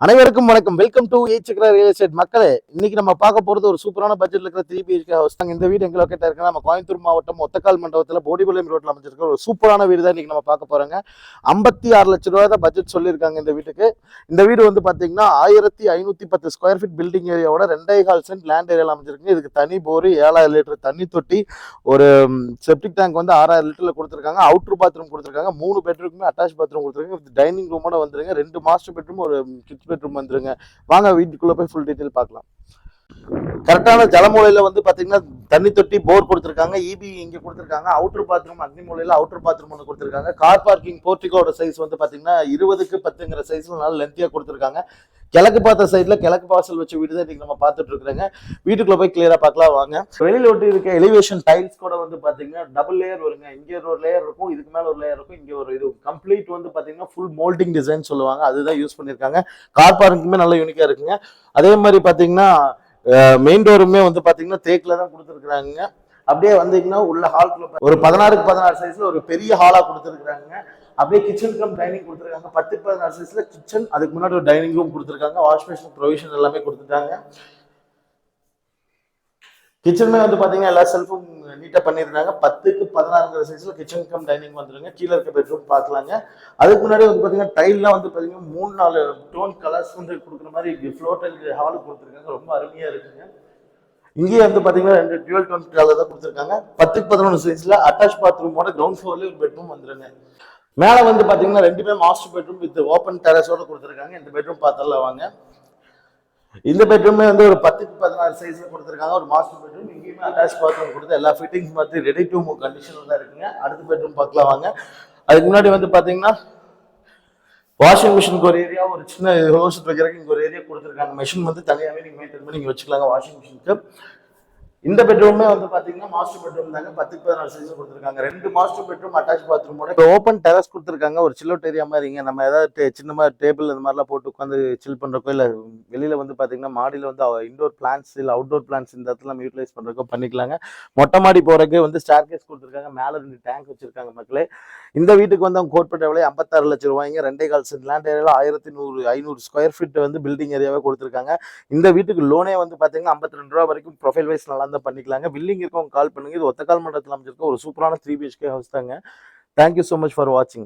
அனைவருக்கும் வணக்கம். Welcome to Echakra real estate. மக்களே, இன்னைக்கு நம்ம பார்க்க போறது ஒரு சூப்பரான பட்ஜெட்ல இருக்கிற 3 BHK ஹவுஸ் தாங்க. இந்த வீடு எங்க லொக்கேட் இருக்குன்னா நம்ம கோயம்புத்தூர் மாவட்டம் ஒத்தக்கால் மண்டபத்தில் போடிபாளையம் ரோட்ல அமைச்சிருக்க ஒரு சூப்பரான வீடு தான் இன்னைக்கு நம்ம பார்க்க போறோங்க. 56 லட்சம் ரூபாய் தான் பட்ஜெட் சொல்லியிருக்காங்க இந்த வீட்டுக்கு. இந்த வீடு வந்து பாத்தீங்கன்னா 1510 ஸ்கொயர் ஃபீட் பில்டிங் ஏரியாவோட 2.25 சென்ட் லேண்ட் ஏரியாவில் அமைச்சிருக்கு. இதுக்கு தனி போர், 7000 லிட்டர் தண்ணி தொட்டி, ஒரு செப்டிக் டேங்க் வந்து 6000 லிட்டர்ல கொடுத்துருக்காங்க. அவுட்டர் பாத்ரூம் கொடுத்துருக்காங்க. 3 பெட்ரூமுமே அட்டாச் பாத்ரூம் கொடுத்துருக்காங்க. டைனிங் ரூமோட வந்துருங்க. 2 மாஸ்டர் பெட்ரூம், ஒரு கிட்ஸ் பெட்ரூம் வந்துருங்க. வாங்க வீட்டுக்குள்ள போய் ஃபுல் டீடைல் பார்க்கலாம். கரெக்டான ஜலமூலையில வந்து பாத்தீங்கன்னா தண்ணி தொட்டி, போர் கொடுத்துருக்காங்க. இபி இங்க கொடுத்துருக்காங்க. அவுட்டர் பாத்ரூம் அக்னி மூலையில அவுட்டர் பாத்ரூம் ஒன்று கொடுத்துருக்காங்க. கார் பார்க்கிங் போர்ட்டிகோட சைஸ் வந்து பாத்தீங்கன்னா 20க்கு 10ங்கிற சைஸ்ல நல்ல லென்த்தியா கொடுத்துருக்காங்க. கிழக்கு பார்த்த சைட்ல கிழக்கு வாசல் வச்ச வீடு தான் இன்னைக்கு நம்ம பார்த்துட்டு இருக்கிறோங்க. வீட்டுக்குள்ள போய் கிளியரா பார்க்கலாம் வாங்க. வெளியில ஒட்டி இருக்க எலிவேஷன் டைல்ஸ் கூட வந்து பாத்தீங்கன்னா டபுள் லேயர் வருங்க. இங்க ஒரு லேயர் இருக்கும், இதுக்கு மேல ஒரு லேயர் இருக்கும். இங்க ஒரு இது கம்ப்ளீட் வந்து பாத்தீங்கன்னா ஃபுல் மோல்டிங் டிசைன் சொல்லுவாங்க, அதுதான் யூஸ் பண்ணிருக்காங்க. கார் பார்க்கிங்குமே நல்ல யூனிக்கா இருக்குங்க. அதே மாதிரி பாத்தீங்கன்னா மெயின் டோருமே வந்து பாத்தீங்கன்னா தேக்கில தான் கொடுத்துருக்காங்க. அப்படியே வந்தீங்கன்னா உள்ள ஹால்குள்ள ஒரு 16க்கு 16 சைஸ்ல ஒரு பெரிய ஹாலா கொடுத்துருக்காங்க. அப்படியே கிச்சன் கம் டைனிங் கொடுத்துருக்காங்க. 10க்கு 16 சைஸ்ல கிச்சன், அதுக்கு முன்னாடி ஒரு டைனிங் ரூம் கொடுத்துருக்காங்க. வாஷ் மிஷின் ப்ரொவிஷன் எல்லாமே கொடுத்துட்டாங்க. கிச்சனுமே வந்து பாத்தீங்கன்னா எல்லா செல்ஃபும் நீட்டா பண்ணிருந்தாங்க. 10க்கு 16ங்கிற சைஸ்ல கிச்சன் கம் டைனிங் வந்துருங்க. கீழே இருக்க பெட்ரூம் பார்க்கலாங்க. அதுக்கு முன்னாடி வந்து பாத்தீங்கன்னா டைல்லாம் வந்து பாத்தீங்கன்னா 3-4 டோன் கலர்ஸ் வந்து கொடுக்குற மாதிரி ஃப்ளோர் டைல் ஹால் கொடுத்துருக்காங்க. ரொம்ப அருமையா இருக்குங்க. இங்கேயே வந்து பாத்தீங்கன்னா 2 டியூவல் டோன் கலர் தான் கொடுத்துருக்காங்க. 10க்கு 11 சைஸ்ல அட்டாச் பாத்ரூமோட கிரவுண்ட் ஃப்ளோர்ல ஒரு பெட்ரூம் வந்துருங்க. மேல வந்து பாத்தீங்கன்னா 2மே மாஸ்டர் பெட்ரூம் வித் ஓப்பன் டெரஸோட கொடுத்துருக்காங்க. இந்த பெட்ரூம் பார்த்தல வாங்க. இந்த பெட்ரூமே வந்து ஒரு 10க்கு 16 சைஸ்ல கொடுத்துருக்காங்க. ஒரு மாஸ்டர் பெட்ரூம், இங்கேயுமே அட்டாச் பாத்ரூம் கொடுத்து எல்லா ஃபிட்டிங்ஸ் பார்த்து ரெடி டு மூவ் கண்டிஷன்ல தான் இருக்குங்க. அடுத்த பெட்ரூம் பார்க்கலாம் வாங்க. அதுக்கு முன்னாடி வந்து பாத்தீங்கன்னா வாஷிங் மிஷினுக்கு ஒரு ஏரியா, ஒரு சின்ன ஹோஸ் வைக்கிறதுக்கு இங்க ஒரு ஏரியா கொடுத்துருக்காங்க. மிஷின் வந்து தனியாகவே நீங்க மெயின்டைன் பண்ணி நீங்க வச்சுக்கலாங்க வாஷிங் மிஷினுக்கு. இந்த பெட்ரூமே வந்து பாத்தீங்கன்னா மாஸ்டர் பெட்ரூம் தாங்க. 10க்கு 16 சைஸ் கொடுத்துருக்காங்க. 2 மாஸ்டர் பெட்ரூம் அட்டாச் பாத்ரூமோட ஓப்பன் டெரஸ் கொடுத்துருக்காங்க. ஒரு சில் அவுட் ஏரியா மாதிரிங்க. நம்ம ஏதாவது சின்னமா டேபிள் இந்த மாதிரிலாம் போட்டு உட்காந்து சில் பண்றக்கோ, இல்ல வெளியில வந்து பாத்தீங்கன்னா மாடியில வந்து இன்டோர் பிளான்ஸ் இல்ல அவுட்டோர் பிளான்ஸ் இந்த இடத்துல நம்ம யூட்டிலைஸ் பண்றக்கோ பண்ணிக்கலாங்க. மொட்டை மாடி போறதுக்கு வந்து ஸ்டார் கேஸ் கொடுத்துருக்காங்க. மேல 2 டேங்க் வச்சிருக்காங்க மக்களே. இந்த வீட்டுக்கு வந்து அவங்க கோட் பண்ண விலை 56 லட்சம் ரூபாய்ங்க. 2.25 சென்ட் லேண்ட் ஏரியாவில் 1500 ஸ்கொயர் ஃபீட் வந்து பில்டிங் ஏரியாவே கொடுத்துருக்காங்க. இந்த வீட்டுக்கு லோனே வந்து பாத்தீங்கன்னா 52 ரூபா வரைக்கும் ப்ரொஃபைல் வைஸ் நல்லா தான் பண்ணிக்கலாங்க. வில்லிங் இருக்கவங்க கால் பண்ணுங்க. இது ஒத்தக்கால் மண்டலத்தில் அமைச்சிருக்க ஒரு சூப்பரான 3 BHK ஹவுஸ் தாங்க. தேங்க்யூ ஸோ மச் ஃபார் வாட்சிங்.